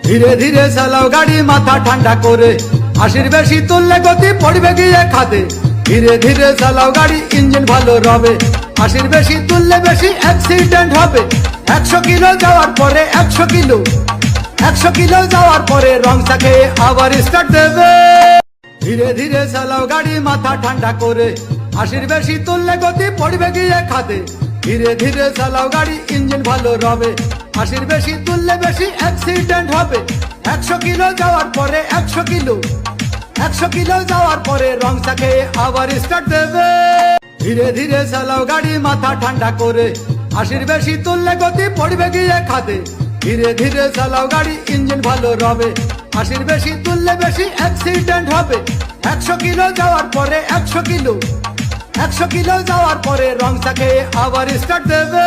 ধীরে ধীরে চালাও গাড়ি মাথা ঠান্ডা করে, 80 বেশি তুললে গতি পড়বে গিয়ে খাদে। ধীরে ধীরে চালাও গাড়ি ইঞ্জিন ভালো রবে, 80 বেশি তুললে বেশি অ্যাক্সিডেন্ট হবে। 100 কিলো যাওয়ার পরে 100 কিলো যাওয়ার পরে রং চাকে আবার স্টার্ট দেবে। ধীরে ধীরে চালাও গাড়ি মাথা ঠান্ডা করে, 80 বেশি তুললে গতি পড়বে গিয়ে খাদে। ধীরে ধীরে চালাও গাড়ি ইঞ্জিন ভালো রবে, 80 বেশি তুললে বেশি অ্যাক্সিডেন্ট হবে। 100 কিলো যাওয়ার পরে 100 কিলো যাওয়ার পরে রং চাকে আবার স্টার্ট দেবে। ধীরে ধীরে চালাও গাড়ি মাথা ঠান্ডা করে, 80 বেশি তুললে গতি পড়বে গিয়ে খাদে। ধীরে ধীরে চালাও গাড়ি ইঞ্জিন ভালো রবে, 80 বেশি তুললে বেশি অ্যাক্সিডেন্ট হবে। 100 কিলো যাওয়ার পরে 100 কিলো যাওয়ার পরে রং চাকে আবার স্টার্ট দেবে।